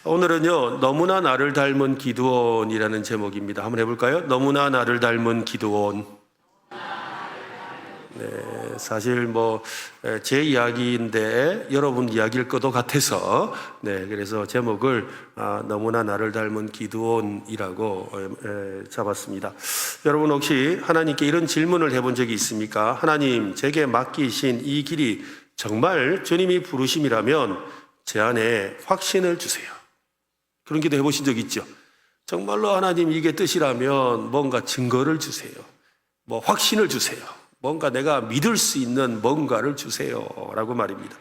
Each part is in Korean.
오늘은요, 너무나 나를 닮은 기드온이라는 제목입니다. 한번 해볼까요? 너무나 나를 닮은 기드온. 네, 사실 제 이야기인데 여러분 이야기일 것도 같아서 그래서 제목을 너무나 나를 닮은 기드온이라고 잡았습니다. 여러분 혹시 하나님께 이런 질문을 해본 적이 있습니까? 하나님, 제게 맡기신 이 길이 정말 주님이 부르심이라면 제 안에 확신을 주세요. 그런 기도 해보신 적 있죠? 정말로 하나님 이게 뜻이라면 뭔가 증거를 주세요. 확신을 주세요. 뭔가 내가 믿을 수 있는 뭔가를 주세요 라고 말입니다.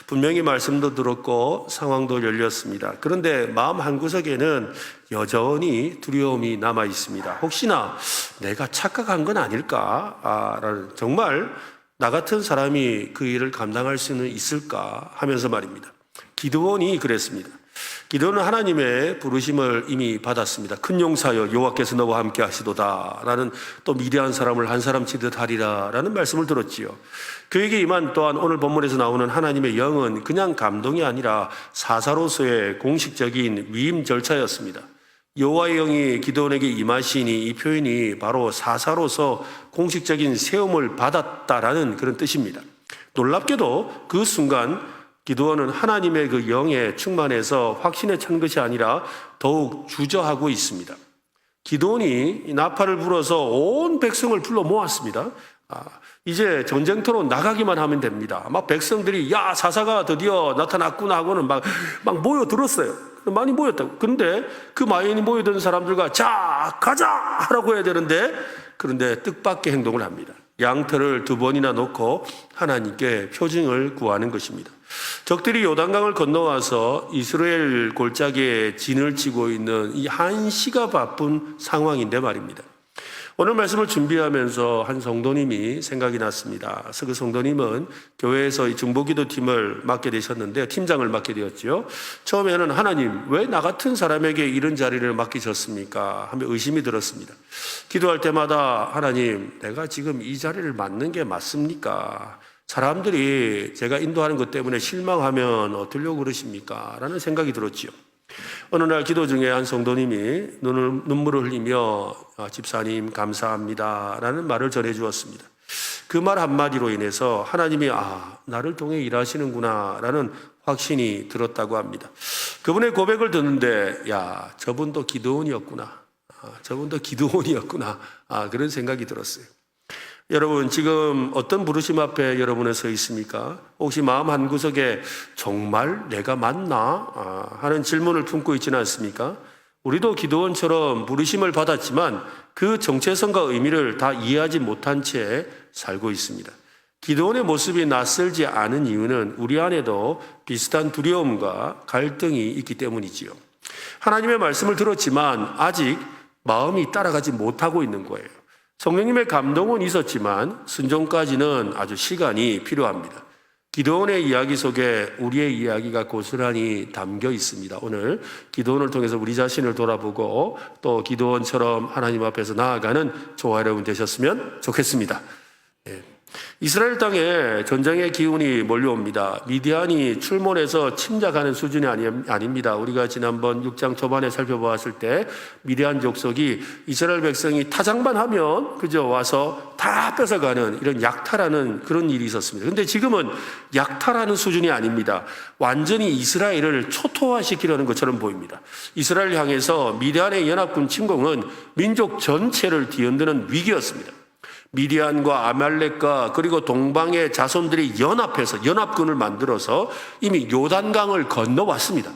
분명히 말씀도 들었고 상황도 열렸습니다. 그런데 마음 한구석에는 여전히 두려움이 남아 있습니다. 혹시나 내가 착각한 건 아닐까? 정말 나 같은 사람이 그 일을 감당할 수는 있을까 하면서 말입니다. 기드온이 그랬습니다. 기드온은 하나님의 부르심을 이미 받았습니다. 큰 용사여 여호와께서 너와 함께 하시도다 라는, 또 미대한 사람을 한 사람 치듯 하리라 라는 말씀을 들었지요. 그에게 임한 또한 오늘 본문에서 나오는 하나님의 영은 그냥 감동이 아니라 사사로서의 공식적인 위임 절차였습니다. 여호와의 영이 기드온에게 임하시니 이 표현이 바로 사사로서 공식적인 세움을 받았다라는 그런 뜻입니다. 놀랍게도 그 순간 기드온은 하나님의 그 영에 충만해서 확신에 찬 것이 아니라 더욱 주저하고 있습니다. 기드온이 나팔을 불어서 온 백성을 불러 모았습니다. 이제 전쟁터로 나가기만 하면 됩니다. 백성들이 야, 사사가 드디어 나타났구나 하고는 막 모여들었어요. 많이 모였다고. 그런데 그 많이 모여든 사람들과 자, 가자 하라고 해야 되는데, 그런데 뜻밖의 행동을 합니다. 양털을 2번이나 놓고 하나님께 표징을 구하는 것입니다. 적들이 요단강을 건너와서 이스라엘 골짜기에 진을 치고 있는 이 한시가 바쁜 상황인데 말입니다. 오늘 말씀을 준비하면서 한 성도님이 생각이 났습니다. 그래서 그 성도님은 교회에서 이 중보기도팀을 맡게 되셨는데, 팀장을 맡게 되었죠. 처음에는 하나님, 왜 나 같은 사람에게 이런 자리를 맡기셨습니까? 하며 의심이 들었습니다. 기도할 때마다 하나님, 내가 지금 이 자리를 맡는 게 맞습니까? 사람들이 제가 인도하는 것 때문에 실망하면 어쩌려고 그러십니까? 라는 생각이 들었지요. 어느 날 기도 중에 한 성도님이 눈물을 흘리며 집사님 감사합니다 라는 말을 전해 주었습니다. 그 말 한마디로 인해서 하나님이 나를 통해 일하시는구나 라는 확신이 들었다고 합니다. 그분의 고백을 듣는데 저분도 기드온이었구나. 저분도 기드온이었구나. 그런 생각이 들었어요. 여러분, 지금 어떤 부르심 앞에 여러분은 서 있습니까? 혹시 마음 한구석에 정말 내가 맞나? 하는 질문을 품고 있지는 않습니까? 우리도 기드온처럼 부르심을 받았지만 그 정체성과 의미를 다 이해하지 못한 채 살고 있습니다. 기드온의 모습이 낯설지 않은 이유는 우리 안에도 비슷한 두려움과 갈등이 있기 때문이지요. 하나님의 말씀을 들었지만 아직 마음이 따라가지 못하고 있는 거예요. 성령님의 감동은 있었지만 순종까지는 아주 시간이 필요합니다. 기드온의 이야기 속에 우리의 이야기가 고스란히 담겨 있습니다. 오늘 기드온을 통해서 우리 자신을 돌아보고 또 기드온처럼 하나님 앞에서 나아가는 저와 여러분 되셨으면 좋겠습니다. 이스라엘 땅에 전쟁의 기운이 몰려옵니다. 미디안이 출몰해서 침략하는 수준이 아닙니다. 우리가 지난번 6장 초반에 살펴보았을 때 미디안 족속이 이스라엘 백성이 타작만 하면 와서 다 뺏어가는 이런 약탈하는 그런 일이 있었습니다. 그런데 지금은 약탈하는 수준이 아닙니다. 완전히 이스라엘을 초토화시키려는 것처럼 보입니다. 이스라엘 향해서 미디안의 연합군 침공은 민족 전체를 뒤흔드는 위기였습니다. 미디안과 아말렉과 그리고 동방의 자손들이 연합해서 연합군을 만들어서 이미 요단강을 건너왔습니다.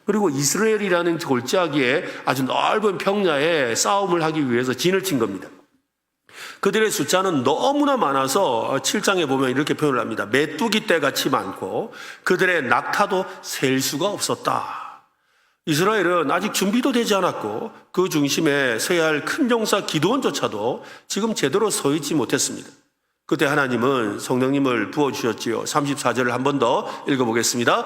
그리고 이스라엘이라는 골짜기에 아주 넓은 평야에 싸움을 하기 위해서 진을 친 겁니다. 그들의 숫자는 너무나 많아서 7장에 보면 이렇게 표현을 합니다. 메뚜기 떼같이 많고 그들의 낙타도 셀 수가 없었다. 이스라엘은 아직 준비도 되지 않았고 그 중심에 서야 할 큰 용사 기드온조차도 지금 제대로 서 있지 못했습니다. 그때 하나님은 성령님을 부어주셨지요. 34절을 한 번 더 읽어보겠습니다.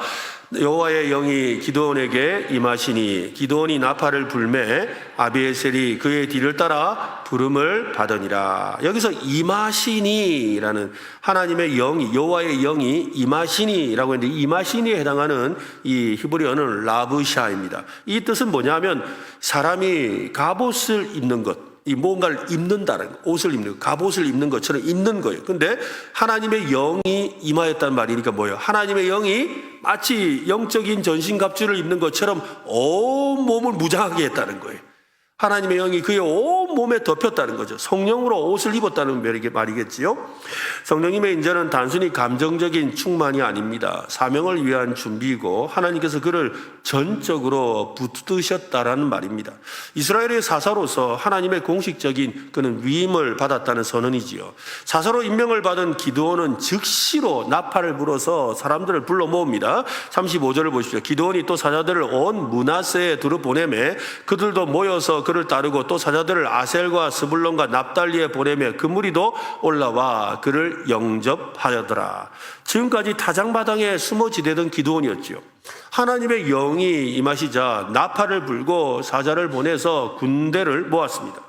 여호와의 영이 기드온에게 임하시니 기드온이 나팔을 불매 아비에셀이 그의 뒤를 따라 부름을 받으니라. 여기서 임하시니라는 하나님의 영이, 여호와의 영이 임하시니라고 했는데, 임하시니에 해당하는 이 히브리어는 라브샤입니다. 이 뜻은 뭐냐면 사람이 갑옷을 입는 것, 이 뭔가를 입는다는, 옷을 입는 것, 갑옷을 입는 것처럼 입는 거예요. 근데 하나님의 영이 임하였다는 말이니까 뭐예요? 하나님의 영이 마치 영적인 전신갑주를 입는 것처럼 온 몸을 무장하게 했다는 거예요. 하나님의 영이 그의 온 몸에 덮였다는 거죠. 성령으로 옷을 입었다는 말이겠지요. 성령님의 인자는 단순히 감정적인 충만이 아닙니다. 사명을 위한 준비이고 하나님께서 그를 전적으로 붙드셨다라는 말입니다. 이스라엘의 사사로서 하나님의 공식적인 그는 위임을 받았다는 선언이지요. 사사로 임명을 받은 기드온은 즉시로 나팔을 불어서 사람들을 불러 모읍니다. 35절을 보십시오. 기드온이 또 사자들을 온 므낫세에 두루 보내매 그들도 모여서 그를 따르고 또 사자들을 아셀과 스불론과 납달리에 보내며 그 무리도 올라와 그를 영접하더라. 지금까지 타작마당에 숨어 지내던 기드온이었지요. 하나님의 영이 임하시자 나팔을 불고 사자를 보내서 군대를 모았습니다.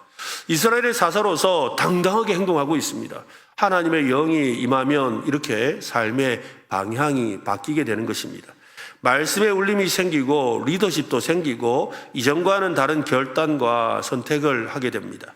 이스라엘의 사사로서 당당하게 행동하고 있습니다. 하나님의 영이 임하면 이렇게 삶의 방향이 바뀌게 되는 것입니다. 말씀의 울림이 생기고 리더십도 생기고 이전과는 다른 결단과 선택을 하게 됩니다.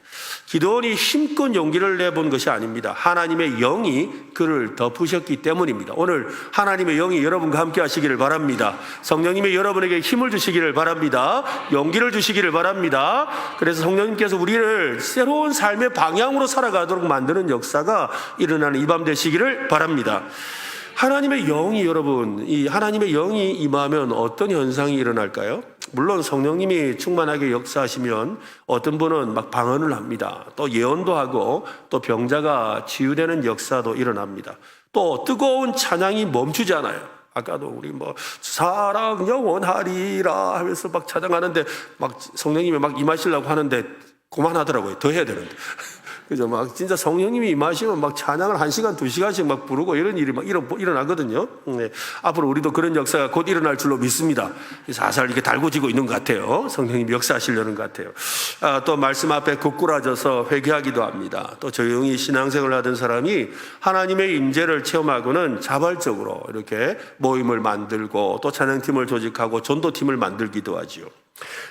기드온이 힘껏 용기를 내본 것이 아닙니다. 하나님의 영이 그를 덮으셨기 때문입니다. 오늘 하나님의 영이 여러분과 함께 하시기를 바랍니다. 성령님이 여러분에게 힘을 주시기를 바랍니다. 용기를 주시기를 바랍니다. 그래서 성령님께서 우리를 새로운 삶의 방향으로 살아가도록 만드는 역사가 일어나는 이 밤 되시기를 바랍니다. 하나님의 영이, 여러분, 이 하나님의 영이 임하면 어떤 현상이 일어날까요? 물론 성령님이 충만하게 역사하시면 어떤 분은 막 방언을 합니다. 또 예언도 하고 또 병자가 치유되는 역사도 일어납니다. 또 뜨거운 찬양이 멈추지 않아요. 아까도 우리 뭐 사랑 영원하리라 하면서 막 찬양하는데 막 성령님이 막 임하시려고 하는데 그만하더라고요. 더 해야 되는데. 그죠? 막 진짜 성령님이 임하시면 막 찬양을 1시간, 2시간씩 막 부르고 이런 일이 막 일어나거든요. 네. 앞으로 우리도 그런 역사가 곧 일어날 줄로 믿습니다. 살살 이렇게 달궈지고 있는 것 같아요. 성령님이 역사하시려는 것 같아요. 또 말씀 앞에 고꾸라져서 회개하기도 합니다. 또 조용히 신앙생활을 하던 사람이 하나님의 임재를 체험하고는 자발적으로 이렇게 모임을 만들고 또 찬양팀을 조직하고 전도팀을 만들기도 하지요.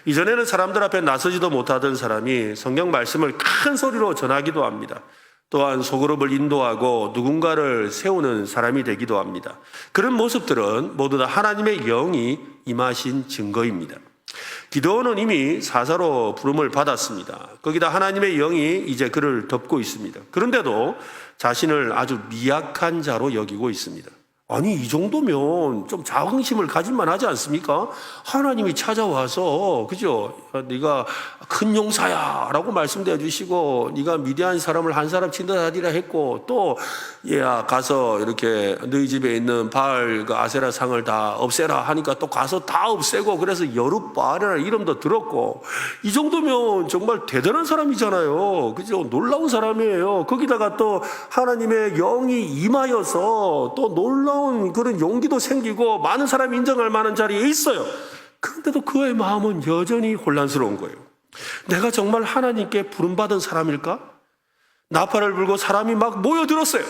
이전에는 사람들 앞에 나서지도 못하던 사람이 성경 말씀을 큰 소리로 전하기도 합니다. 또한 소그룹을 인도하고 누군가를 세우는 사람이 되기도 합니다. 그런 모습들은 모두 다 하나님의 영이 임하신 증거입니다. 기드온은 이미 사사로 부름을 받았습니다. 거기다 하나님의 영이 이제 그를 덮고 있습니다. 그런데도 자신을 아주 미약한 자로 여기고 있습니다. 아니, 이 정도면 좀 자긍심을 가질만 하지 않습니까? 하나님이 찾아와서, 그죠? 네가 큰 용사야 라고 말씀해 주시고, 네가 미디안 사람을 한 사람 친다하리라 했고, 또 얘야 가서 이렇게 너희 집에 있는 바알 그 아세라 상을 다 없애라 하니까 또 가서 다 없애고, 그래서 여룻바알이라는 이름도 들었고, 이 정도면 정말 대단한 사람이잖아요. 그죠? 놀라운 사람이에요. 거기다가 또 하나님의 영이 임하여서 또 놀라운 그런 용기도 생기고 많은 사람이 인정할 만한 자리에 있어요. 그런데도 그의 마음은 여전히 혼란스러운 거예요. 내가 정말 하나님께 부름받은 사람일까? 나팔을 불고 사람이 막 모여들었어요.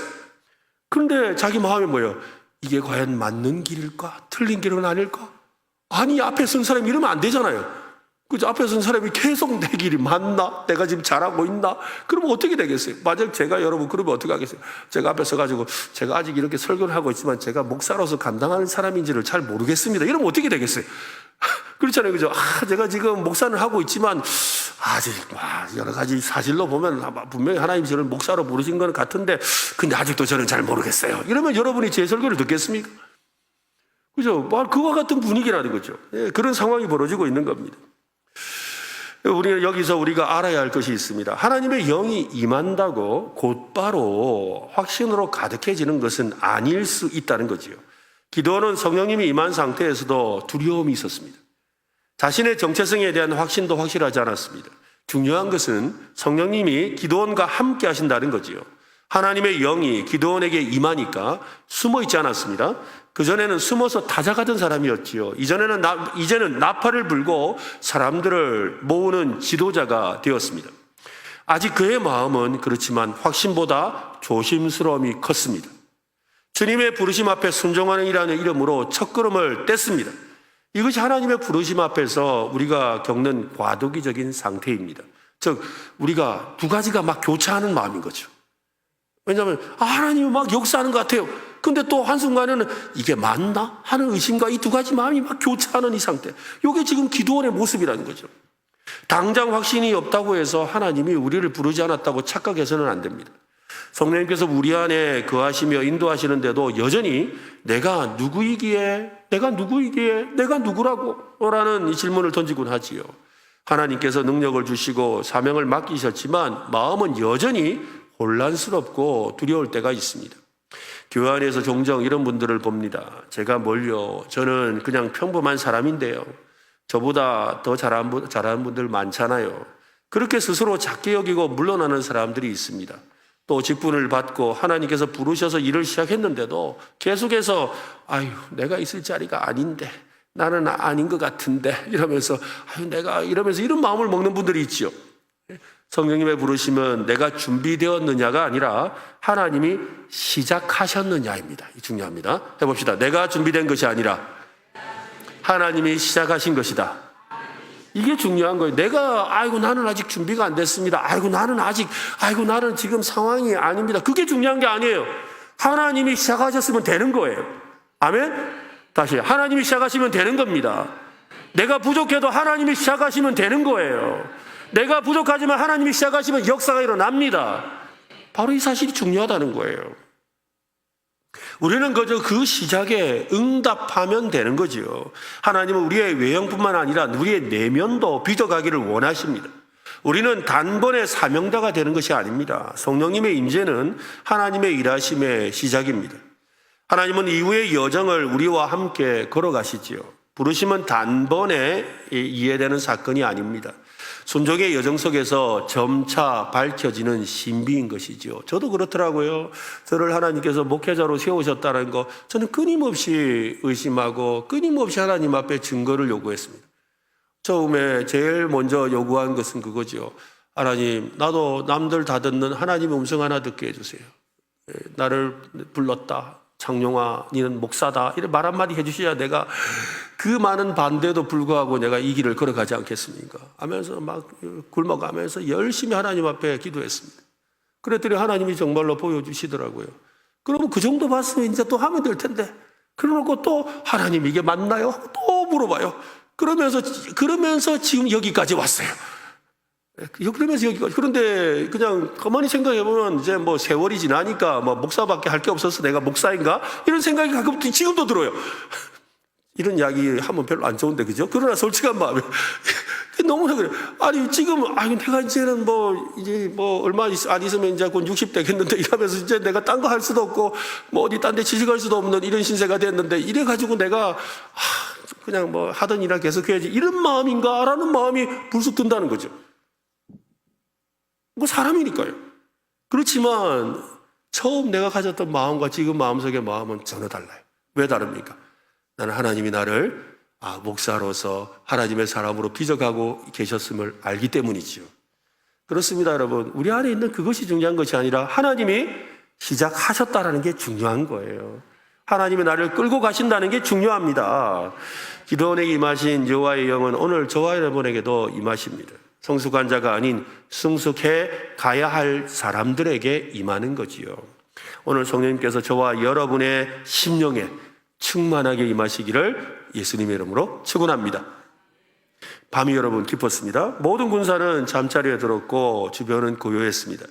그런데 자기 마음이 뭐예요? 이게 과연 맞는 길일까? 틀린 길은 아닐까? 아니, 앞에 선 사람이 이러면 안 되잖아요. 그죠? 앞에 선 사람이 계속 내 길이 맞나? 내가 지금 잘하고 있나? 그러면 어떻게 되겠어요? 만약 제가 여러분 그러면 어떻게 하겠어요? 제가 앞에 서가지고 제가 아직 이렇게 설교를 하고 있지만 제가 목사로서 감당하는 사람인지를 잘 모르겠습니다. 이러면 어떻게 되겠어요? 그렇잖아요. 그죠? 제가 지금 목사를 하고 있지만 아직 여러 가지 사실로 보면 분명히 하나님 저를 목사로 부르신 건 같은데 근데 아직도 저는 잘 모르겠어요. 이러면 여러분이 제 설교를 듣겠습니까? 그죠? 그와 같은 분위기라는 거죠. 예, 그런 상황이 벌어지고 있는 겁니다. 우리는 여기서 우리가 알아야 할 것이 있습니다. 하나님의 영이 임한다고 곧바로 확신으로 가득해지는 것은 아닐 수 있다는 거지요. 기드온은 성령님이 임한 상태에서도 두려움이 있었습니다. 자신의 정체성에 대한 확신도 확실하지 않았습니다. 중요한 것은 성령님이 기드온과 함께 하신다는 거지요. 하나님의 영이 기드온에게 임하니까 숨어 있지 않았습니다. 그전에는 숨어서 다잡아던 사람이었지요. 이제는 나팔을 불고 사람들을 모으는 지도자가 되었습니다. 아직 그의 마음은 그렇지만 확신보다 조심스러움이 컸습니다. 주님의 부르심 앞에 순종하는 이라는 이름으로 첫걸음을 뗐습니다. 이것이 하나님의 부르심 앞에서 우리가 겪는 과도기적인 상태입니다. 즉 우리가 두 가지가 막 교차하는 마음인 거죠. 왜냐하면 하나님이 막 역사하는 것 같아요. 근데 또 한순간에는 이게 맞나? 하는 의심과 이 두 가지 마음이 막 교차하는 이 상태. 이게 지금 기도원의 모습이라는 거죠. 당장 확신이 없다고 해서 하나님이 우리를 부르지 않았다고 착각해서는 안 됩니다. 성령님께서 우리 안에 거하시며 인도하시는데도 여전히 내가 누구이기에 내가 누구라고? 라는 이 질문을 던지곤 하지요. 하나님께서 능력을 주시고 사명을 맡기셨지만 마음은 여전히 혼란스럽고 두려울 때가 있습니다. 교회 안에서 종종 이런 분들을 봅니다. 제가 뭘요? 저는 그냥 평범한 사람인데요. 저보다 더 잘하는 분들 많잖아요. 그렇게 스스로 작게 여기고 물러나는 사람들이 있습니다. 또 직분을 받고 하나님께서 부르셔서 일을 시작했는데도 계속해서 내가 있을 자리가 아닌데 나는 아닌 것 같은데 이러면서 이런 마음을 먹는 분들이 있죠. 성령님의 부르심은 내가 준비되었느냐가 아니라 하나님이 시작하셨느냐입니다. 중요합니다. 해봅시다. 내가 준비된 것이 아니라 하나님이 시작하신 것이다. 이게 중요한 거예요. 나는 아직 준비가 안 됐습니다. 나는 지금 상황이 아닙니다. 그게 중요한 게 아니에요. 하나님이 시작하셨으면 되는 거예요. 아멘? 다시, 하나님이 시작하시면 되는 겁니다. 내가 부족해도 하나님이 시작하시면 되는 거예요. 내가 부족하지만 하나님이 시작하시면 역사가 일어납니다. 바로 이 사실이 중요하다는 거예요. 우리는 그저 그 시작에 응답하면 되는 거지요. 하나님은 우리의 외형뿐만 아니라 우리의 내면도 빚어가기를 원하십니다. 우리는 단번에 사명자가 되는 것이 아닙니다. 성령님의 임재는 하나님의 일하심의 시작입니다. 하나님은 이후의 여정을 우리와 함께 걸어가시지요. 부르심은 단번에 이해되는 사건이 아닙니다. 순종의 여정 속에서 점차 밝혀지는 신비인 것이죠. 저도 그렇더라고요. 저를 하나님께서 목회자로 세우셨다는 거 저는 끊임없이 의심하고 끊임없이 하나님 앞에 증거를 요구했습니다. 처음에 제일 먼저 요구한 것은 그거죠. 하나님, 나도 남들 다 듣는 하나님의 음성 하나 듣게 해주세요. 나를 불렀다. 장용아, 니는 목사다. 이런 말 한마디 해주셔야 내가 그 많은 반대도 불구하고 내가 이 길을 걸어가지 않겠습니까? 하면서 막 굶어가면서 열심히 하나님 앞에 기도했습니다. 그랬더니 하나님이 정말로 보여주시더라고요. 그러면 그 정도 봤으면 이제 또 하면 될 텐데. 그러고 또 하나님 이게 맞나요? 또 물어봐요. 그러면서 지금 여기까지 왔어요. 그러면서 여기까지. 그런데 그냥 가만히 생각해보면 이제 뭐 세월이 지나니까 뭐 목사밖에 할 게 없어서 내가 목사인가? 이런 생각이 가끔 지금도 들어요. 이런 이야기 하면 별로 안 좋은데, 그죠? 그러나 솔직한 마음에. 너무나 그래. 내가 이제는 얼마 안 있으면 이제 곧 60 되겠는데 이러면서 이제 내가 딴 거 할 수도 없고, 어디 딴 데 취직할 수도 없는 이런 신세가 됐는데, 이래가지고 내가, 그냥 하던 일을 계속 해야지. 이런 마음인가라는 마음이 불쑥 든다는 거죠. 사람이니까요. 그렇지만, 처음 내가 가졌던 마음과 지금 마음속의 마음은 전혀 달라요. 왜 다릅니까? 나는 하나님이 나를 목사로서 하나님의 사람으로 빚어가고 계셨음을 알기 때문이지요. 그렇습니다, 여러분. 우리 안에 있는 그것이 중요한 것이 아니라 하나님이 시작하셨다는 게 중요한 거예요. 하나님이 나를 끌고 가신다는 게 중요합니다. 기드온에게 임하신 여호와의 영은 오늘 저와 여러분에게도 임하십니다. 성숙한 자가 아닌 성숙해 가야 할 사람들에게 임하는 거지요. 오늘 성령님께서 저와 여러분의 심령에 충만하게 임하시기를 예수님의 이름으로 축원합니다. 밤이 여러분 깊었습니다. 모든 군사는 잠자리에 들었고 주변은 고요했습니다.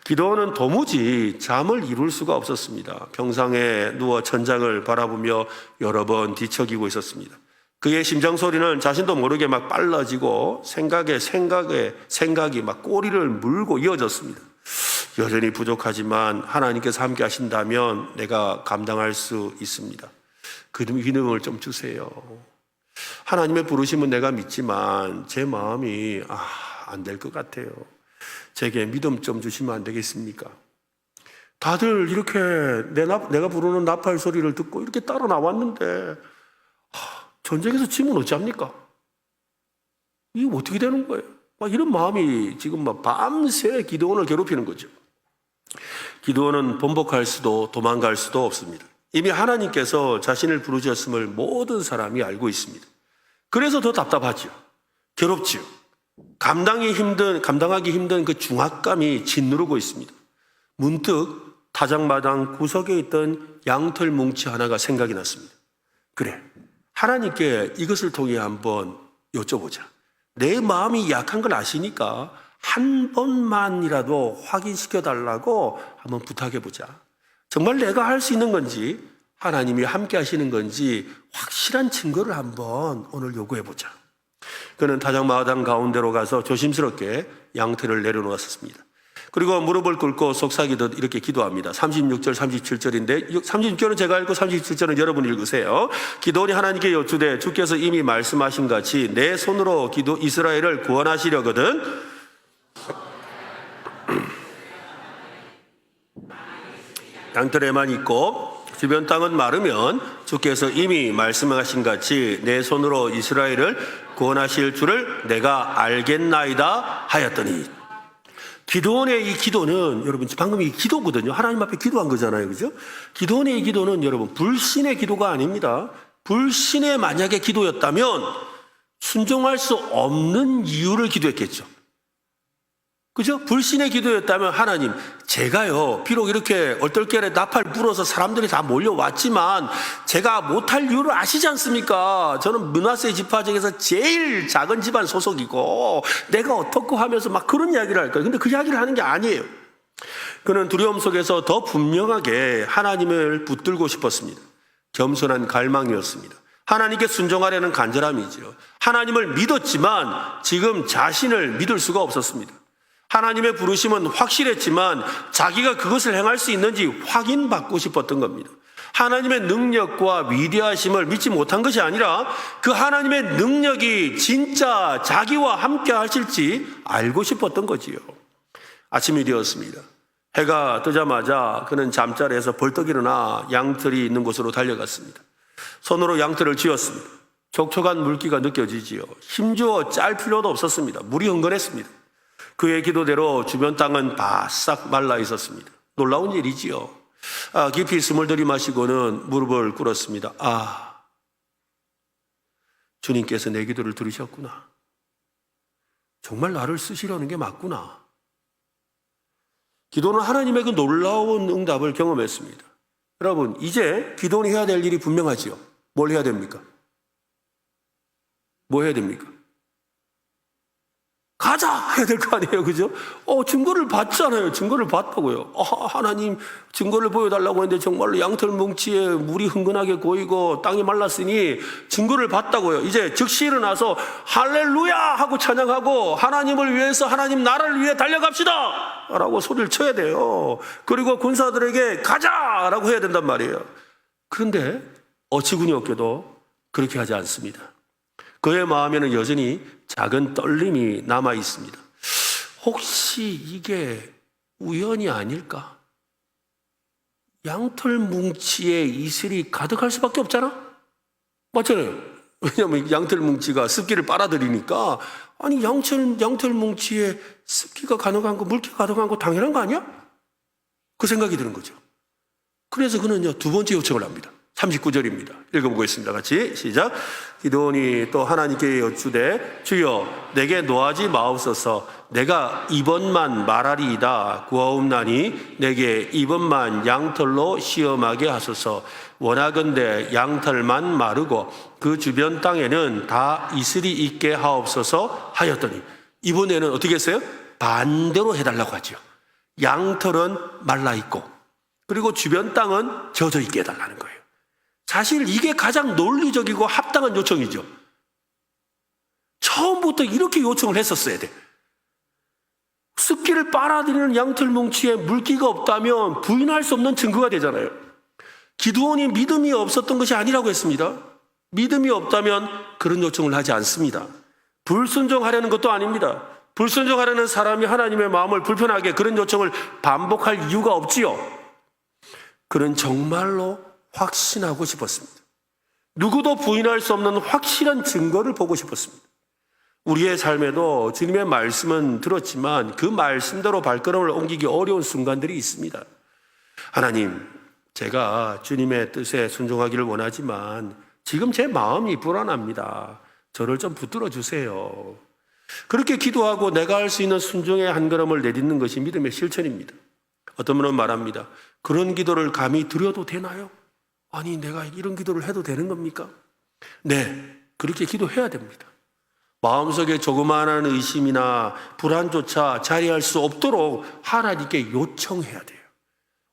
기드온은 도무지 잠을 이룰 수가 없었습니다. 평상에 누워 천장을 바라보며 여러 번 뒤척이고 있었습니다. 그의 심장 소리는 자신도 모르게 막 빨라지고 생각이 막 꼬리를 물고 이어졌습니다. 여전히 부족하지만 하나님께서 함께 하신다면 내가 감당할 수 있습니다. 그 기능을 좀 주세요. 하나님의 부르심은 내가 믿지만 제 마음이 안 될 것 같아요. 제게 믿음 좀 주시면 안 되겠습니까? 다들 이렇게 내가 부르는 나팔 소리를 듣고 이렇게 따라 나왔는데 전쟁에서 지면 어찌합니까? 이게 어떻게 되는 거예요? 막 이런 마음이 지금 막 밤새 기드온을 괴롭히는 거죠. 기드온은 번복할 수도 도망갈 수도 없습니다. 이미 하나님께서 자신을 부르셨음을 모든 사람이 알고 있습니다. 그래서 더 답답하죠. 괴롭죠. 감당하기 힘든 그 중압감이 짓누르고 있습니다. 문득 타작마당 구석에 있던 양털 뭉치 하나가 생각이 났습니다. 그래, 하나님께 이것을 통해 한번 여쭤보자. 내 마음이 약한 걸 아시니까 한 번만이라도 확인시켜달라고 한번 부탁해보자. 정말 내가 할 수 있는 건지 하나님이 함께 하시는 건지 확실한 증거를 한번 오늘 요구해보자. 그는 타작마당 가운데로 가서 조심스럽게 양털을 내려놓았습니다. 그리고 무릎을 꿇고 속삭이듯 이렇게 기도합니다. 36절 37절인데 36절은 제가 읽고 37절은 여러분이 읽으세요. 기드온이 하나님께 여쭈되 주께서 이미 말씀하신 같이 내 손으로 이스라엘을 구원하시려거든 양털에만 있고 주변 땅은 마르면 주께서 이미 말씀하신 같이 내 손으로 이스라엘을 구원하실 줄을 내가 알겠나이다 하였더니, 기드온의 이 기도는 여러분 방금 이 기도거든요. 하나님 앞에 기도한 거잖아요. 그죠? 기드온의 이 기도는 여러분 불신의 기도가 아닙니다. 불신의 만약에 기도였다면 순종할 수 없는 이유를 기도했겠죠. 그죠? 불신의 기도였다면 하나님, 제가요 비록 이렇게 얼떨결에 나팔 불어서 사람들이 다 몰려왔지만 제가 못할 이유를 아시지 않습니까? 저는 므낫세 지파 중에서 제일 작은 집안 소속이고 내가 어떻고 하면서 막 그런 이야기를 할 거예요. 근데 그 이야기를 하는 게 아니에요. 그는 두려움 속에서 더 분명하게 하나님을 붙들고 싶었습니다. 겸손한 갈망이었습니다. 하나님께 순종하려는 간절함이죠. 하나님을 믿었지만 지금 자신을 믿을 수가 없었습니다. 하나님의 부르심은 확실했지만 자기가 그것을 행할 수 있는지 확인받고 싶었던 겁니다. 하나님의 능력과 위대하심을 믿지 못한 것이 아니라 그 하나님의 능력이 진짜 자기와 함께 하실지 알고 싶었던 거지요. 아침이 되었습니다. 해가 뜨자마자 그는 잠자리에서 벌떡 일어나 양털이 있는 곳으로 달려갔습니다. 손으로 양털을 쥐었습니다. 촉촉한 물기가 느껴지지요. 힘주어 짤 필요도 없었습니다. 물이 흥건했습니다. 그의 기도대로 주변 땅은 바싹 말라 있었습니다. 놀라운 일이지요. 깊이 숨을 들이마시고는 무릎을 꿇었습니다. 주님께서 내 기도를 들으셨구나. 정말 나를 쓰시려는 게 맞구나. 기도는 하나님의 그 놀라운 응답을 경험했습니다. 여러분, 이제 기도는 해야 될 일이 분명하지요. 뭘 해야 됩니까? 뭐 해야 됩니까? 가자! 해야 될 거 아니에요. 그죠? 증거를 봤잖아요. 증거를 봤다고요. 하나님 증거를 보여달라고 했는데 정말로 양털 뭉치에 물이 흥건하게 고이고 땅이 말랐으니 증거를 봤다고요. 이제 즉시 일어나서 할렐루야! 하고 찬양하고 하나님을 위해서 하나님 나라를 위해 달려갑시다! 라고 소리를 쳐야 돼요. 그리고 군사들에게 가자! 라고 해야 된단 말이에요. 그런데 어처구니 없게도 그렇게 하지 않습니다. 그의 마음에는 여전히 작은 떨림이 남아 있습니다. 혹시 이게 우연이 아닐까? 양털 뭉치에 이슬이 가득할 수밖에 없잖아? 맞잖아요. 왜냐하면 양털 뭉치가 습기를 빨아들이니까, 아니 양털 뭉치에 습기가 가능한 거, 물기가 가능한 거 당연한 거 아니야? 그 생각이 드는 거죠. 그래서 그는요 두 번째 요청을 합니다. 39절입니다. 읽어보겠습니다. 같이 시작. 기드온이 또 하나님께 여쭈되 주여 내게 노하지 마옵소서. 내가 이번만 말하리이다. 구하옵나니 내게 이번만 양털로 시험하게 하소서. 원하건대 양털만 마르고 그 주변 땅에는 다 이슬이 있게 하옵소서 하였더니, 이번에는 어떻게 했어요? 반대로 해달라고 하죠. 양털은 말라있고 그리고 주변 땅은 젖어 있게 해달라는 거예요. 사실 이게 가장 논리적이고 합당한 요청이죠. 처음부터 이렇게 요청을 했었어야 돼. 습기를 빨아들이는 양털 뭉치에 물기가 없다면 부인할 수 없는 증거가 되잖아요. 기드온이 믿음이 없었던 것이 아니라고 했습니다. 믿음이 없다면 그런 요청을 하지 않습니다. 불순종하려는 것도 아닙니다. 불순종하려는 사람이 하나님의 마음을 불편하게 그런 요청을 반복할 이유가 없지요. 그는 정말로 확신하고 싶었습니다. 누구도 부인할 수 없는 확실한 증거를 보고 싶었습니다. 우리의 삶에도 주님의 말씀은 들었지만 그 말씀대로 발걸음을 옮기기 어려운 순간들이 있습니다. 하나님, 제가 주님의 뜻에 순종하기를 원하지만 지금 제 마음이 불안합니다. 저를 좀 붙들어 주세요. 그렇게 기도하고 내가 할 수 있는 순종의 한 걸음을 내딛는 것이 믿음의 실천입니다. 어떤 분은 말합니다. 그런 기도를 감히 드려도 되나요? 아니, 내가 이런 기도를 해도 되는 겁니까? 네, 그렇게 기도해야 됩니다. 마음속에 조그마한 의심이나 불안조차 자리할 수 없도록 하나님께 요청해야 돼요.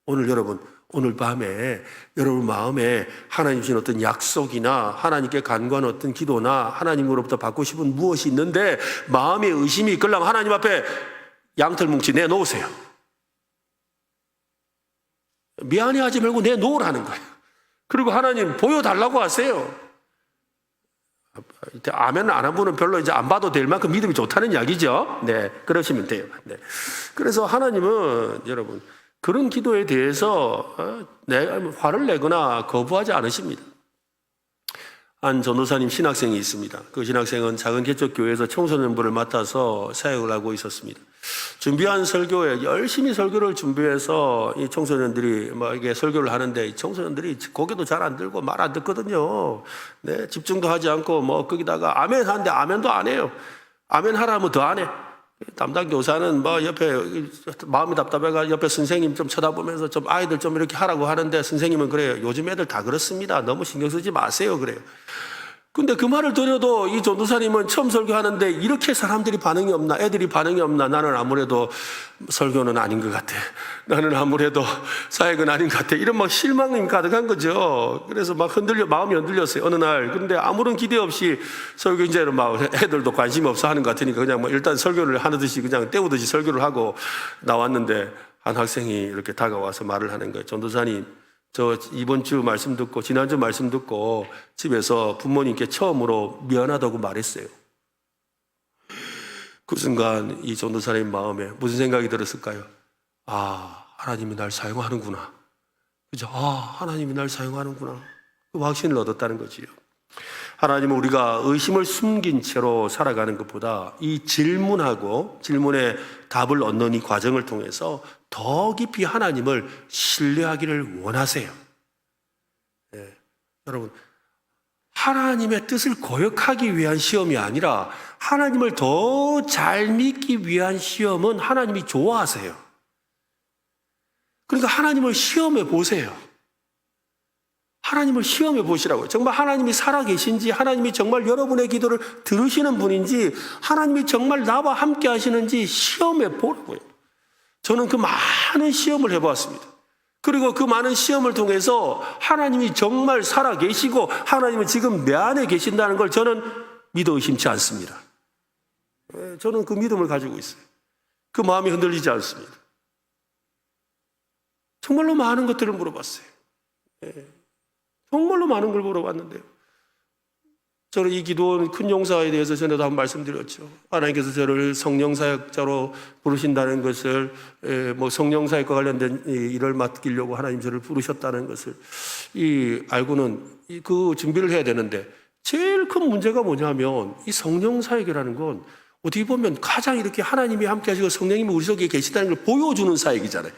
오늘 밤에 여러분 마음에 하나님 주신 어떤 약속이나 하나님께 간구하는 어떤 기도나 하나님으로부터 받고 싶은 무엇이 있는데 마음에 의심이 이끌려면 하나님 앞에 양털뭉치 내놓으세요. 미안해하지 말고 내놓으라는 거예요. 그리고 하나님 보여달라고 하세요. 아멘 안 한 분은 별로 이제 안 봐도 될 만큼 믿음이 좋다는 이야기죠. 네, 그러시면 돼요. 네. 그래서 하나님은 여러분 그런 기도에 대해서 화를 내거나 거부하지 않으십니다. 한 전도사님 신학생이 있습니다. 그 신학생은 작은 개척교회에서 청소년부를 맡아서 사역을 하고 있었습니다. 준비한 설교에 열심히 설교를 준비해서 이 청소년들이 이게 설교를 하는데 이 청소년들이 고개도 잘 안 들고 말 안 듣거든요. 네, 집중도 하지 않고 거기다가 아멘 하는데 아멘도 안 해요. 아멘 하라면 더 안 해. 담당 교사는 옆에 마음이 답답해가 옆에 선생님 좀 쳐다보면서 좀 아이들 좀 이렇게 하라고 하는데 선생님은 그래요. 요즘 애들 다 그렇습니다. 너무 신경 쓰지 마세요. 그래요. 근데 그 말을 들어도 이 전도사님은 처음 설교하는데 이렇게 사람들이 반응이 없나, 애들이 반응이 없나, 나는 아무래도 설교는 아닌 것 같아. 나는 아무래도 사역은 아닌 것 같아. 이런 실망이 가득한 거죠. 그래서 마음이 흔들렸어요. 어느 날. 근데 아무런 기대 없이 설교 이제는 애들도 관심이 없어 하는 것 같으니까 그냥 일단 설교를 하듯이 그냥 때우듯이 설교를 하고 나왔는데 한 학생이 이렇게 다가와서 말을 하는 거예요. 전도사님, 저 이번 주 말씀 듣고 지난주 말씀 듣고 집에서 부모님께 처음으로 미안하다고 말했어요. 그 순간 이 전도사님 마음에 무슨 생각이 들었을까요? 하나님이 날 사용하는구나. 그죠? 하나님이 날 사용하는구나. 그 확신을 얻었다는 거지요. 하나님은 우리가 의심을 숨긴 채로 살아가는 것보다 이 질문하고 질문에 답을 얻는 이 과정을 통해서 더 깊이 하나님을 신뢰하기를 원하세요. 네. 여러분, 하나님의 뜻을 거역하기 위한 시험이 아니라 하나님을 더 잘 믿기 위한 시험은 하나님이 좋아하세요. 그러니까 하나님을 시험해 보세요. 하나님을 시험해 보시라고요. 정말 하나님이 살아계신지, 하나님이 정말 여러분의 기도를 들으시는 분인지, 하나님이 정말 나와 함께 하시는지 시험해 보라고요. 저는 그 많은 시험을 해보았습니다. 그리고 그 많은 시험을 통해서 하나님이 정말 살아계시고 하나님은 지금 내 안에 계신다는 걸 저는 믿어 의심치 않습니다. 저는 그 믿음을 가지고 있어요. 그 마음이 흔들리지 않습니다. 정말로 많은 것들을 물어봤어요. 정말로 많은 걸 물어봤는데요. 저는 이 기도원 큰 용사에 대해서 전에도 한번 말씀드렸죠. 하나님께서 저를 성령사역자로 부르신다는 것을, 성령사역과 관련된 일을 맡기려고 하나님 저를 부르셨다는 것을 알고는 그 준비를 해야 되는데, 제일 큰 문제가 뭐냐면 이 성령사역이라는 건 어떻게 보면 가장 이렇게 하나님이 함께 하시고 성령님이 우리 속에 계시다는 걸 보여주는 사역이잖아요.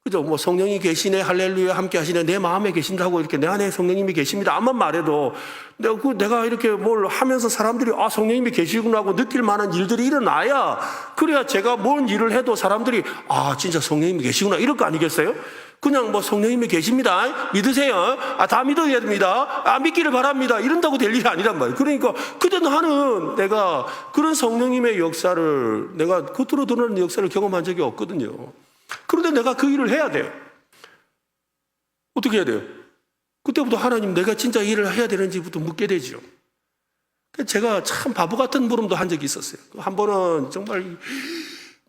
그죠? 성령이 계시네, 할렐루야, 함께 하시네, 내 마음에 계신다고 이렇게 내 안에 성령님이 계십니다. 암만 말해도 내가 이렇게 뭘 하면서 사람들이 성령님이 계시구나 하고 느낄 만한 일들이 일어나야, 그래야 제가 뭔 일을 해도 사람들이 진짜 성령님이 계시구나 이럴 거 아니겠어요? 그냥 성령님이 계십니다. 믿으세요. 다 믿어야 됩니다. 믿기를 바랍니다. 이런다고 될 일이 아니란 말이에요. 그러니까 그때는 내가 그런 성령님의 역사를, 내가 겉으로 드러나는 역사를 경험한 적이 없거든요. 그런데 내가 그 일을 해야 돼요. 어떻게 해야 돼요? 그때부터 하나님, 내가 진짜 일을 해야 되는지부터 묻게 되죠. 제가 참 바보 같은 물음도 한 적이 있었어요. 한 번은 정말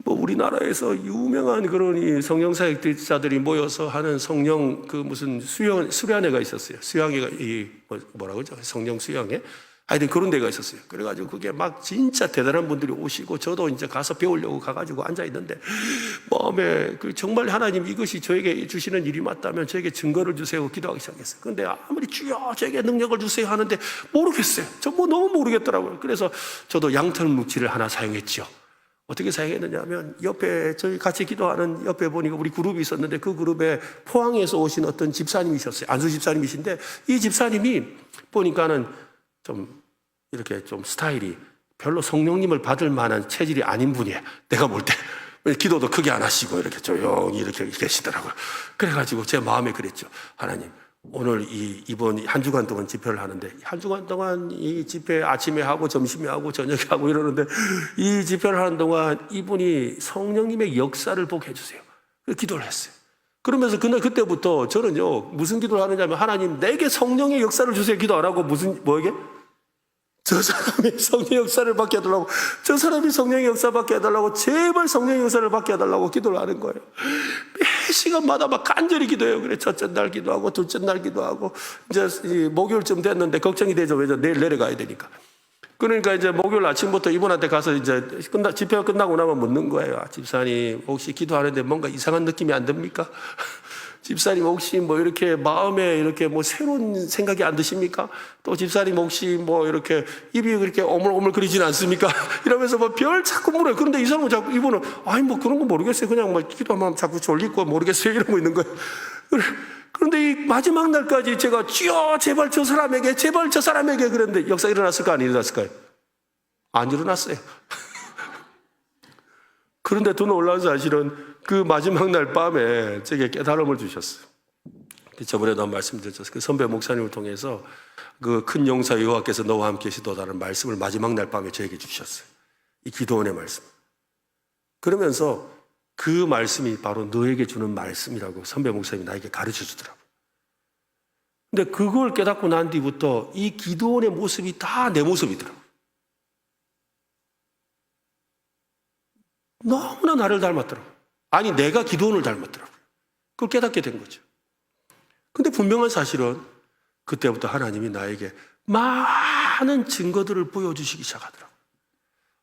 우리나라에서 유명한 그런 이 성령사역자들이 모여서 하는 성령 무슨 수련회가 있었어요. 수양회가 뭐라고 그러죠? 성령 수양회. 하여튼 그런 데가 있었어요. 그래가지고 그게 막 진짜 대단한 분들이 오시고 저도 이제 가서 배우려고 가가지고 앉아있는데 마음에 정말 하나님 이것이 저에게 주시는 일이 맞다면 저에게 증거를 주세요 기도하기 시작했어요. 근데 아무리 주여 저에게 능력을 주세요 하는데 모르겠어요. 저 뭐 너무 모르겠더라고요. 그래서 저도 양털 묵지를 하나 사용했죠. 어떻게 사용했느냐 하면 옆에 저희 같이 기도하는 옆에 보니까 우리 그룹이 있었는데 그 그룹에 포항에서 오신 어떤 집사님이셨어요. 안수 집사님이신데 이 집사님이 보니까는 좀 이렇게 좀 스타일이 별로 성령님을 받을 만한 체질이 아닌 분이에요. 내가 볼 때 기도도 크게 안 하시고 이렇게 조용히 이렇게 계시더라고요. 그래가지고 제 마음에 그랬죠. 하나님 오늘 이번 한 주간 동안 집회를 하는데 한 주간 동안 이 집회 아침에 하고 점심에 하고 저녁에 하고 이러는데 이 집회를 하는 동안 이분이 성령님의 역사를 보게 해주세요. 그래서 기도를 했어요. 그러면서 그때부터 저는요 무슨 기도를 하느냐면 하나님 내게 성령의 역사를 주세요 기도 안 하고 뭐에게? 저 사람이 성령의 역사를 받게 해달라고 저 사람이 성령의 역사 받게 해달라고 제발 성령의 역사를 받게 해달라고 기도를 하는 거예요. 매 시간마다 막 간절히 기도해요. 그래 첫째 날 기도하고 둘째 날 기도하고 이제 목요일쯤 됐는데 걱정이 되죠. 왜죠? 내일 내려가야 되니까. 그러니까 이제 목요일 아침부터 이분한테 가서 이제 집회가 끝나고 나면 묻는 거예요. 집사님 혹시 기도하는데 뭔가 이상한 느낌이 안 듭니까? 집사님 혹시 뭐 이렇게 마음에 이렇게 뭐 새로운 생각이 안 드십니까? 또 집사님 혹시 뭐 이렇게 입이 그렇게 오물오물거리지는 않습니까? 이러면서 뭐 별 자꾸 물어요. 그런데 이 사람은 자꾸 이분은 아니 뭐 그런 거 모르겠어요. 그냥 뭐 기도하면 자꾸 졸리고 모르겠어요 이러고 있는 거예요. 그런데 이 마지막 날까지 제가 주여 제발 저 사람에게 제발 저 사람에게 그랬는데 역사 일어났을까 안 일어났을까요? 안 일어났어요. 그런데 더 놀라운 사실은 그 마지막 날 밤에 제게 깨달음을 주셨어요. 저번에도 말씀드렸죠. 그 선배 목사님을 통해서 그 큰 용사 여호와께서 너와 함께 계시도다라는 말씀을 마지막 날 밤에 저에게 주셨어요. 이 기도원의 말씀. 그러면서 그 말씀이 바로 너에게 주는 말씀이라고 선배 목사님이 나에게 가르쳐 주더라고요. 근데 그걸 깨닫고 난 뒤부터 이 기도원의 모습이 다 내 모습이더라고요. 너무나 나를 닮았더라고요. 아니 내가 기도원을 닮았더라고요. 그걸 깨닫게 된 거죠. 근데 분명한 사실은 그때부터 하나님이 나에게 많은 증거들을 보여주시기 시작하더라고요.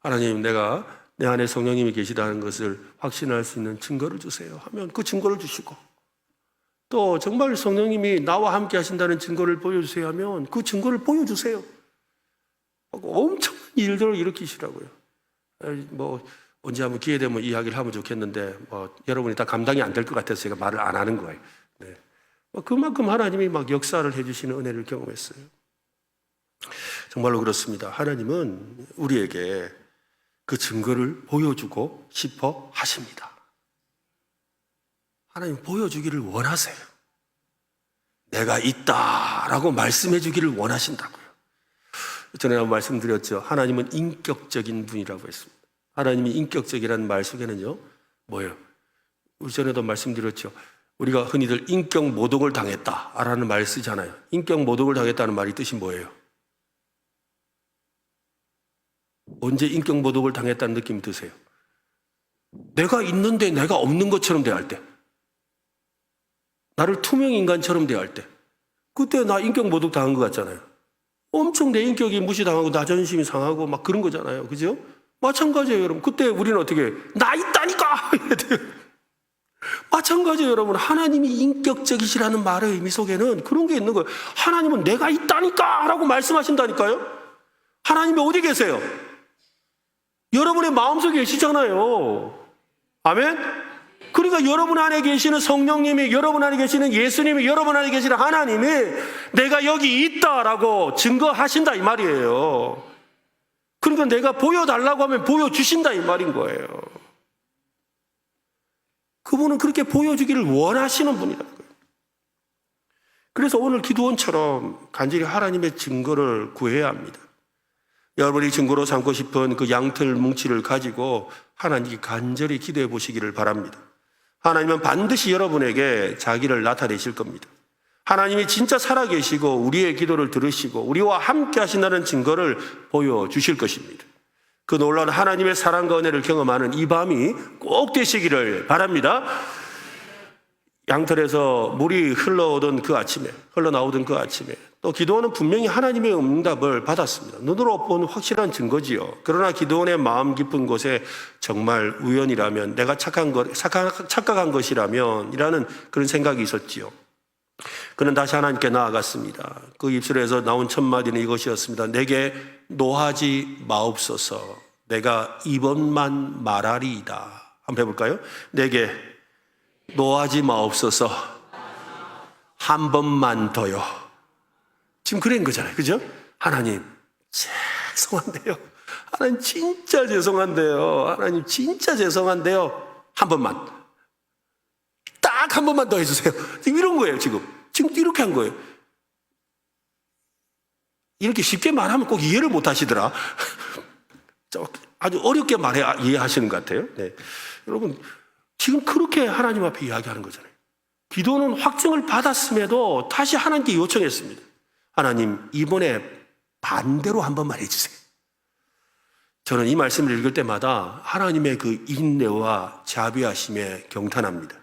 하나님 내가 내 안에 성령님이 계시다는 것을 확신할 수 있는 증거를 주세요 하면 그 증거를 주시고 또 정말 성령님이 나와 함께 하신다는 증거를 보여주세요 하면 그 증거를 보여주세요 하고 엄청난 일들을 일으키시라고요. 뭐 언제 한번 기회 되면 이야기를 하면 좋겠는데 뭐 여러분이 다 감당이 안 될 것 같아서 제가 말을 안 하는 거예요. 네. 그만큼 하나님이 막 역사를 해주시는 은혜를 경험했어요. 정말로 그렇습니다. 하나님은 우리에게 그 증거를 보여주고 싶어 하십니다. 하나님 보여주기를 원하세요. 내가 있다라고 말씀해 주기를 원하신다고요. 전에 한번 말씀드렸죠. 하나님은 인격적인 분이라고 했습니다. 하나님이 인격적이라는 말 속에는요, 뭐예요? 우리 전에도 말씀드렸죠. 우리가 흔히들 인격 모독을 당했다라는 말을 쓰잖아요. 인격 모독을 당했다는 말이 뜻이 뭐예요? 언제 인격 모독을 당했다는 느낌이 드세요? 내가 있는데 내가 없는 것처럼 대할 때, 나를 투명인간처럼 대할 때, 그때 나 인격 모독 당한 것 같잖아요. 엄청 내 인격이 무시당하고 나 자존심이 상하고 막 그런 거잖아요. 그죠? 마찬가지예요, 여러분. 그때 우리는 어떻게 해요? 나 있다니까! 이래야 돼요. 마찬가지예요, 여러분. 하나님이 인격적이시라는 말의 의미 속에는 그런 게 있는 거예요. 하나님은 내가 있다니까! 라고 말씀하신다니까요? 하나님이 어디 계세요? 여러분의 마음속에 계시잖아요. 아멘? 그러니까 여러분 안에 계시는 성령님이, 여러분 안에 계시는 예수님이, 여러분 안에 계시는 하나님이 내가 여기 있다라고 증거하신다 이 말이에요. 그러니까 내가 보여달라고 하면 보여주신다 이 말인 거예요. 그분은 그렇게 보여주기를 원하시는 분이라는 거예요. 그래서 오늘 기도원처럼 간절히 하나님의 증거를 구해야 합니다. 여러분이 증거로 삼고 싶은 그 양털 뭉치를 가지고 하나님께 간절히 기도해 보시기를 바랍니다. 하나님은 반드시 여러분에게 자기를 나타내실 겁니다. 하나님이 진짜 살아계시고 우리의 기도를 들으시고 우리와 함께 하신다는 증거를 보여주실 것입니다. 그 놀라운 하나님의 사랑과 은혜를 경험하는 이 밤이 꼭 되시기를 바랍니다. 양털에서 물이 흘러나오던 그 아침에 또 기드온은 분명히 하나님의 응답을 받았습니다. 눈으로 본 확실한 증거지요. 그러나 기드온의 마음 깊은 곳에 정말 우연이라면, 내가 착각한 것이라면 이라는 그런 생각이 있었지요. 그는 다시 하나님께 나아갔습니다. 그 입술에서 나온 첫 마디는 이것이었습니다. 내게 노하지 마옵소서. 내가 이번만 말하리이다. 한번 해볼까요? 내게 노하지 마옵소서. 한 번만 더요. 지금 그런 거잖아요. 그죠? 하나님, 죄송한데요. 하나님 진짜 죄송한데요. 하나님 진짜 죄송한데요. 한 번만. 딱 한 번만 더 해주세요. 지금 이런 거예요, 지금. 지금 이렇게 한 거예요. 이렇게 쉽게 말하면 꼭 이해를 못 하시더라. 아주 어렵게 말해 이해하시는 것 같아요. 네. 여러분, 지금 그렇게 하나님 앞에 이야기하는 거잖아요. 기도는 확증을 받았음에도 다시 하나님께 요청했습니다. 하나님, 이번에 반대로 한 번만 해주세요. 저는 이 말씀을 읽을 때마다 하나님의 그 인내와 자비하심에 경탄합니다.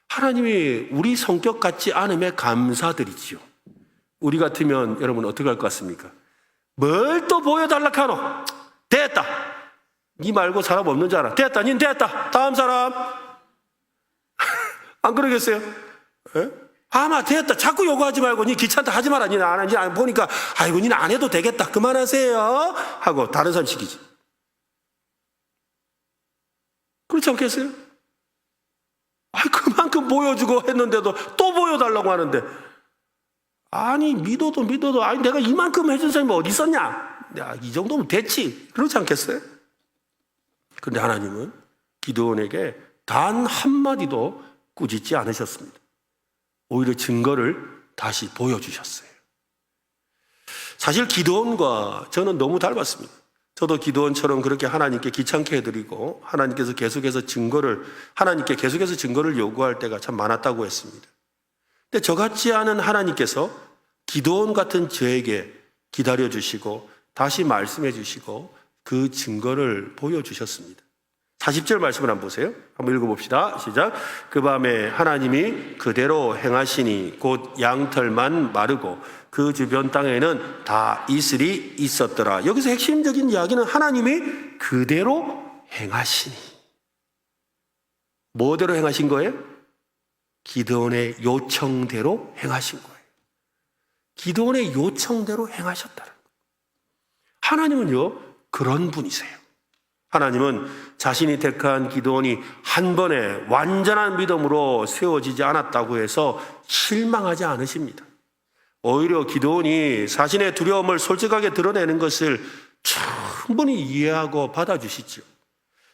하나님이 우리 성격 같지 않음에 감사드리지요. 우리 같으면 여러분 어떻게 할 것 같습니까? 뭘 또 보여달라 카노? 됐다. 니 말고 사람 없는 줄 알아. 됐다. 닌 됐다. 다음 사람. 안 그러겠어요? 에? 아마 됐다. 자꾸 요구하지 말고 니 귀찮다 하지 마라. 니는 안 하지. 보니까 아이고 니는 안 해도 되겠다. 그만하세요. 하고 다른 사람 시키지. 그렇지 않겠어요? 그만큼 보여주고 했는데도 또 보여달라고 하는데, 아니 믿어도 아니 내가 이만큼 해준 사람이 어디 있었냐? 야, 이 정도면 됐지. 그렇지 않겠어요? 그런데 하나님은 기드온에게 단 한마디도 꾸짖지 않으셨습니다. 오히려 증거를 다시 보여주셨어요. 사실 기드온과 저는 너무 닮았습니다. 저도 기드온처럼 그렇게 하나님께 귀찮게 해드리고 하나님께 계속해서 증거를 요구할 때가 참 많았다고 했습니다. 근데 저같지 않은 하나님께서 기드온 같은 저에게 기다려주시고 다시 말씀해 주시고 그 증거를 보여주셨습니다. 40절 말씀을 한번 보세요. 한번 읽어봅시다. 시작. 그 밤에 하나님이 그대로 행하시니 곧 양털만 마르고 그 주변 땅에는 다 이슬이 있었더라. 여기서 핵심적인 이야기는 하나님이 그대로 행하시니. 뭐대로 행하신 거예요? 기드온의 요청대로 행하신 거예요. 기드온의 요청대로 행하셨다는 거예요. 하나님은요, 그런 분이세요. 하나님은 자신이 택한 기드온이 한 번에 완전한 믿음으로 세워지지 않았다고 해서 실망하지 않으십니다. 오히려 기드온이 자신의 두려움을 솔직하게 드러내는 것을 충분히 이해하고 받아주시죠.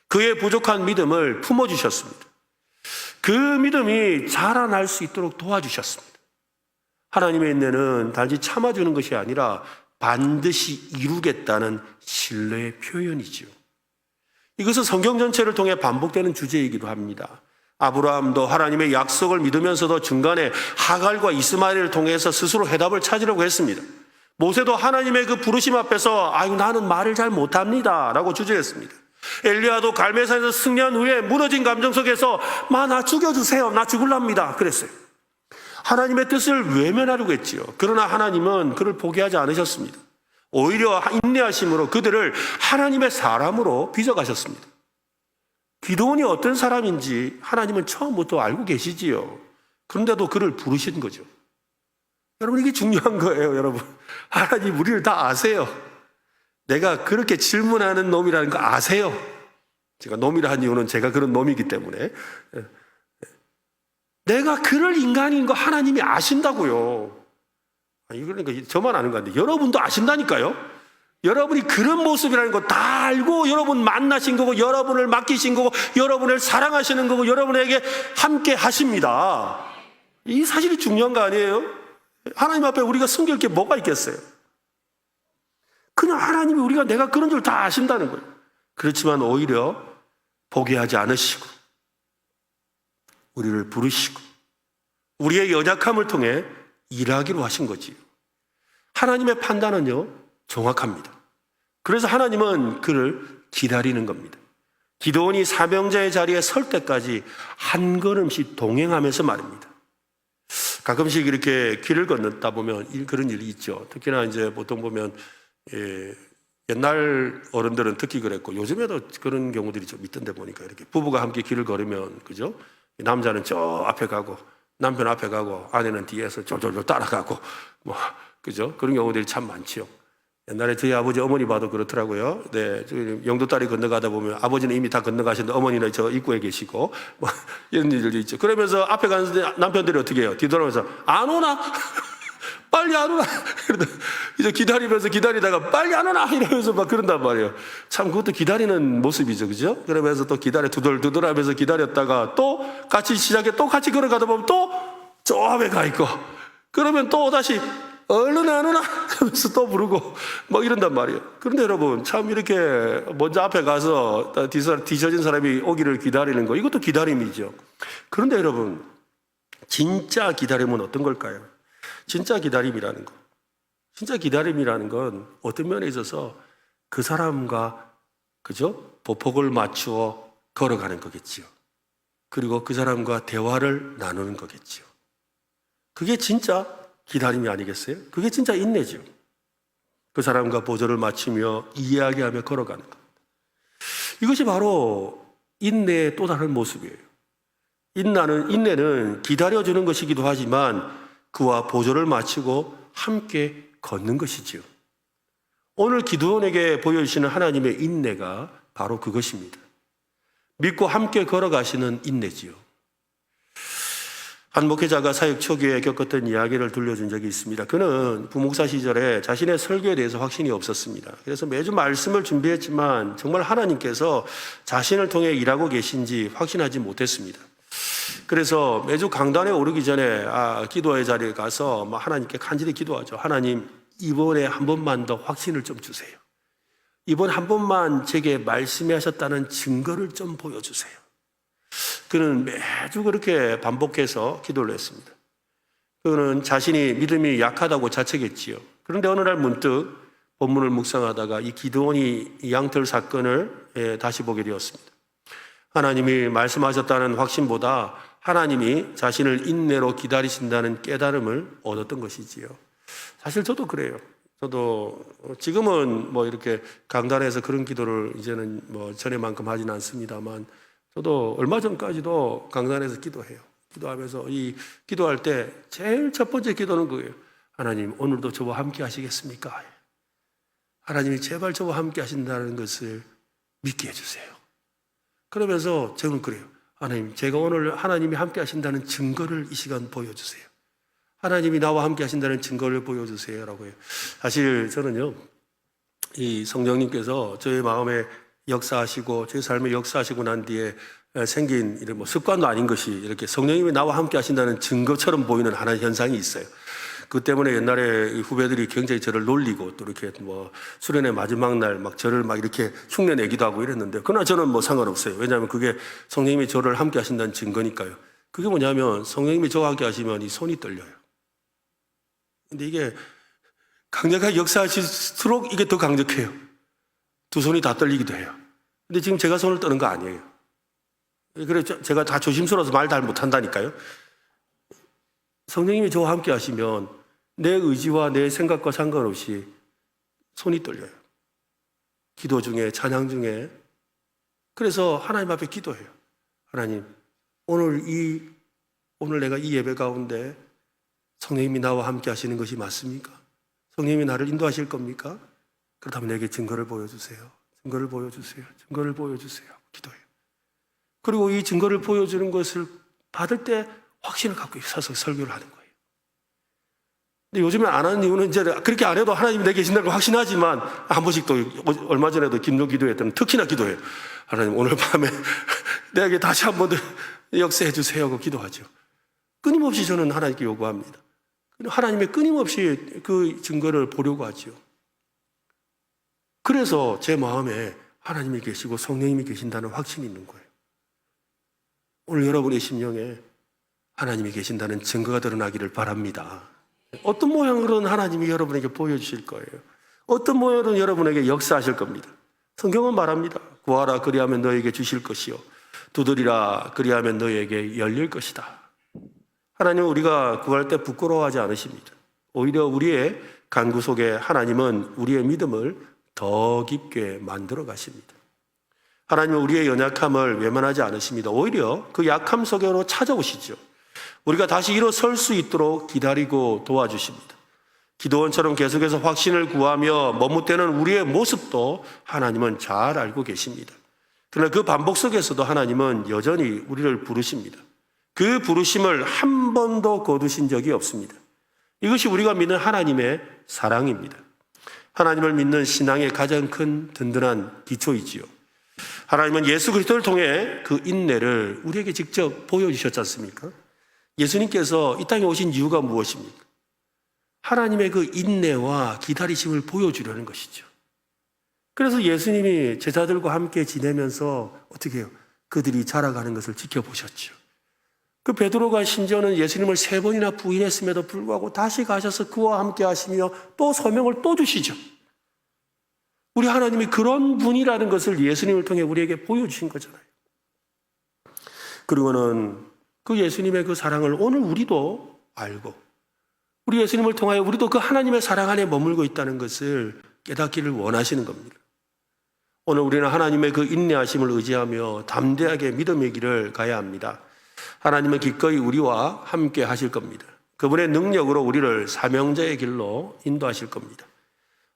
그의 부족한 믿음을 품어주셨습니다. 그 믿음이 자라날 수 있도록 도와주셨습니다. 하나님의 인내는 단지 참아주는 것이 아니라 반드시 이루겠다는 신뢰의 표현이지요. 이것은 성경 전체를 통해 반복되는 주제이기도 합니다. 아브라함도 하나님의 약속을 믿으면서도 중간에 하갈과 이스마엘을 통해서 스스로 해답을 찾으려고 했습니다. 모세도 하나님의 그 부르심 앞에서 아유 나는 말을 잘 못합니다 라고 주저했습니다. 엘리야도 갈멜산에서 승리한 후에 무너진 감정 속에서 나 죽여주세요. 나 죽을랍니다. 그랬어요. 하나님의 뜻을 외면하려고 했지요. 그러나 하나님은 그를 포기하지 않으셨습니다. 오히려 인내하심으로 그들을 하나님의 사람으로 빚어가셨습니다. 기드온이 어떤 사람인지 하나님은 처음부터 알고 계시지요. 그런데도 그를 부르신 거죠. 여러분, 이게 중요한 거예요. 여러분, 하나님 우리를 다 아세요. 내가 그렇게 질문하는 놈이라는 거 아세요. 제가 놈이라 한 이유는 제가 그런 놈이기 때문에. 내가 그럴 인간인 거 하나님이 아신다고요. 그러니까 저만 아는 건데 여러분도 아신다니까요. 여러분이 그런 모습이라는 거 다 알고 여러분 만나신 거고 여러분을 맡기신 거고 여러분을 사랑하시는 거고 여러분에게 함께 하십니다. 이 사실이 중요한 거 아니에요? 하나님 앞에 우리가 숨길 게 뭐가 있겠어요? 그냥 하나님이 내가 그런 줄 다 아신다는 거예요. 그렇지만 오히려 포기하지 않으시고 우리를 부르시고 우리의 연약함을 통해 일하기로 하신 거지요. 하나님의 판단은요, 정확합니다. 그래서 하나님은 그를 기다리는 겁니다. 기드온이 사명자의 자리에 설 때까지 한 걸음씩 동행하면서 말입니다. 가끔씩 이렇게 길을 건너다 보면 그런 일이 있죠. 특히나 이제 보통 보면 옛날 어른들은 특히 그랬고 요즘에도 그런 경우들이 좀 있던데 보니까 이렇게 부부가 함께 길을 걸으면 그죠? 남자는 저 앞에 가고 남편 앞에 가고 아내는 뒤에서 졸졸졸 따라가고 뭐 그죠? 그런 경우들이 참 많지요. 옛날에 저희 아버지 어머니 봐도 그렇더라고요. 네, 영도다리 건너가다 보면 아버지는 이미 다 건너가셨는데 어머니는 저 입구에 계시고 뭐 이런 일들도 있죠. 그러면서 앞에 가는 남편들이 어떻게 해요? 뒤돌아오면서 안 오나? 빨리 안 오나? 이제 기다리다가 빨리 안 오나? 이러면서 막 그런단 말이에요. 참 그것도 기다리는 모습이죠, 그죠? 그러면서 또 두덜두덜 하면서 기다렸다가 또 같이 또 같이 걸어가다 보면 또 저 앞에 가 있고 그러면 또 다시 얼른 안 오나? 하면서 또 부르고 뭐 이런단 말이에요. 그런데 여러분 참 이렇게 먼저 앞에 가서 뒤처진 사람이 오기를 기다리는 거 이것도 기다림이죠. 그런데 여러분 진짜 기다림은 어떤 걸까요? 진짜 기다림이라는 건 어떤 면에 있어서 그 사람과 그죠? 보폭을 맞추어 걸어가는 거겠지요. 그리고 그 사람과 대화를 나누는 거겠지요. 그게 진짜 기다림이 아니겠어요? 그게 진짜 인내죠. 그 사람과 보조를 맞추며 이야기하며 걸어가는 것. 이것이 바로 인내의 또 다른 모습이에요. 인내는 기다려주는 것이기도 하지만 그와 보조를 맞추고 함께 걷는 것이지요. 오늘 기드온에게 보여주시는 하나님의 인내가 바로 그것입니다. 믿고 함께 걸어가시는 인내지요. 한 목회자가 사역 초기에 겪었던 이야기를 들려준 적이 있습니다. 그는 부목사 시절에 자신의 설교에 대해서 확신이 없었습니다. 그래서 매주 말씀을 준비했지만 정말 하나님께서 자신을 통해 일하고 계신지 확신하지 못했습니다. 그래서 매주 강단에 오르기 전에 기도의 자리에 가서 하나님께 간절히 기도하죠. 하나님, 이번에 한 번만 더 확신을 좀 주세요. 이번 한 번만 제게 말씀하셨다는 증거를 좀 보여주세요. 그는 매주 그렇게 반복해서 기도를 했습니다. 그는 자신이 믿음이 약하다고 자책했지요. 그런데 어느 날 문득 본문을 묵상하다가 이 기드온이 이 양털 사건을 다시 보게 되었습니다. 하나님이 말씀하셨다는 확신보다 하나님이 자신을 인내로 기다리신다는 깨달음을 얻었던 것이지요. 사실 저도 그래요. 저도 지금은 이렇게 강단에서 그런 기도를 이제는 전에만큼 하지는 않습니다만 저도 얼마 전까지도 강단에서 기도해요. 기도하면서 기도할 때 제일 첫 번째 기도는 그거예요. 하나님, 오늘도 저와 함께 하시겠습니까? 하나님이 제발 저와 함께 하신다는 것을 믿게 해주세요. 그러면서 저는 그래요. 하나님, 제가 오늘 하나님이 함께 하신다는 증거를 이 시간 보여주세요. 하나님이 나와 함께 하신다는 증거를 보여주세요. 라고 해요. 사실 저는요, 이 성령님께서 저의 마음에 역사하시고 제 삶에 역사하시고 난 뒤에 생긴 이런 습관도 아닌 것이 이렇게 성령님이 나와 함께 하신다는 증거처럼 보이는 하나의 현상이 있어요. 그 때문에 옛날에 후배들이 굉장히 저를 놀리고 또 이렇게 수련의 마지막 날 저를 이렇게 흉내 내기도 하고 이랬는데 그러나 저는 상관없어요. 왜냐하면 그게 성령님이 저를 함께 하신다는 증거니까요. 그게 뭐냐면 성령님이 저와 함께 하시면 이 손이 떨려요. 근데 이게 강력하게 역사하실수록 이게 더 강력해요. 두 손이 다 떨리기도 해요. 근데 지금 제가 손을 떠는 거 아니에요. 그래서 제가 다 조심스러워서 말 잘 못한다니까요. 성령님이 저와 함께 하시면 내 의지와 내 생각과 상관없이 손이 떨려요. 기도 중에, 찬양 중에. 그래서 하나님 앞에 기도해요. 하나님, 오늘 내가 이 예배 가운데 성령님이 나와 함께 하시는 것이 맞습니까? 성령님이 나를 인도하실 겁니까? 그렇다면 내게 증거를 보여주세요. 증거를 보여주세요. 증거를 보여주세요. 기도해요. 그리고 이 증거를 보여주는 것을 받을 때 확신을 갖고 서서 설교를 하는 거예요. 근데 요즘에 안 하는 이유는 이제 그렇게 안 해도 하나님이 내게 계신다고 확신하지만 한 번씩 또 얼마 전에도 김로 기도했던 특히나 기도해요. 하나님 오늘 밤에 내게 다시 한 번 더 역사해 주세요 하고 기도하죠. 끊임없이 저는 하나님께 요구합니다. 하나님의 끊임없이 그 증거를 보려고 하죠. 그래서 제 마음에 하나님이 계시고 성령님이 계신다는 확신이 있는 거예요. 오늘 여러분의 심령에 하나님이 계신다는 증거가 드러나기를 바랍니다. 어떤 모양으로는 하나님이 여러분에게 보여주실 거예요. 어떤 모양으로는 여러분에게 역사하실 겁니다. 성경은 말합니다. 구하라 그리하면 너에게 주실 것이요 두드리라 그리하면 너에게 열릴 것이다. 하나님은 우리가 구할 때 부끄러워하지 않으십니다. 오히려 우리의 간구 속에 하나님은 우리의 믿음을 더 깊게 만들어 가십니다. 하나님은 우리의 연약함을 외면하지 않으십니다. 오히려 그 약함 속으로 찾아오시죠. 우리가 다시 일어설 수 있도록 기다리고 도와주십니다. 기도원처럼 계속해서 확신을 구하며 머뭇대는 우리의 모습도 하나님은 잘 알고 계십니다. 그러나 그 반복 속에서도 하나님은 여전히 우리를 부르십니다. 그 부르심을 한 번도 거두신 적이 없습니다. 이것이 우리가 믿는 하나님의 사랑입니다. 하나님을 믿는 신앙의 가장 큰 든든한 기초이지요. 하나님은 예수 그리스도를 통해 그 인내를 우리에게 직접 보여주셨지 않습니까? 예수님께서 이 땅에 오신 이유가 무엇입니까? 하나님의 그 인내와 기다리심을 보여주려는 것이죠. 그래서 예수님이 제자들과 함께 지내면서 어떻게 해요? 그들이 자라가는 것을 지켜보셨죠. 그 베드로가 심지어는 예수님을 3번이나 부인했음에도 불구하고 다시 가셔서 그와 함께 하시며 또 소명을 또 주시죠. 우리 하나님이 그런 분이라는 것을 예수님을 통해 우리에게 보여주신 거잖아요. 그리고는 그 예수님의 그 사랑을 오늘 우리도 알고 우리 예수님을 통하여 우리도 그 하나님의 사랑 안에 머물고 있다는 것을 깨닫기를 원하시는 겁니다. 오늘 우리는 하나님의 그 인내하심을 의지하며 담대하게 믿음의 길을 가야 합니다. 하나님은 기꺼이 우리와 함께 하실 겁니다. 그분의 능력으로 우리를 사명자의 길로 인도하실 겁니다.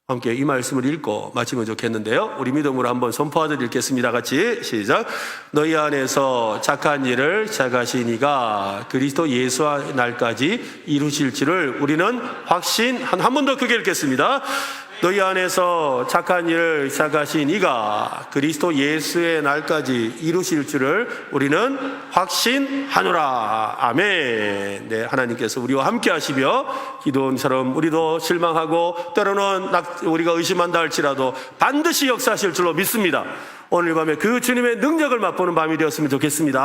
함께 이 말씀을 읽고 마치면 좋겠는데요. 우리 믿음으로 한번 선포하듯 읽겠습니다. 같이 시작. 너희 안에서 착한 일을 시작하신 이가 그리스도 예수의 날까지 이루실 줄을 우리는 한 번 더 크게 읽겠습니다. 너희 안에서 착한 일을 시작하신 이가 그리스도 예수의 날까지 이루실 줄을 우리는 확신하노라. 아멘. 네, 하나님께서 우리와 함께 하시며 기도원처럼 우리도 실망하고 때로는 우리가 의심한다 할지라도 반드시 역사하실 줄로 믿습니다. 오늘 밤에 그 주님의 능력을 맛보는 밤이 되었으면 좋겠습니다.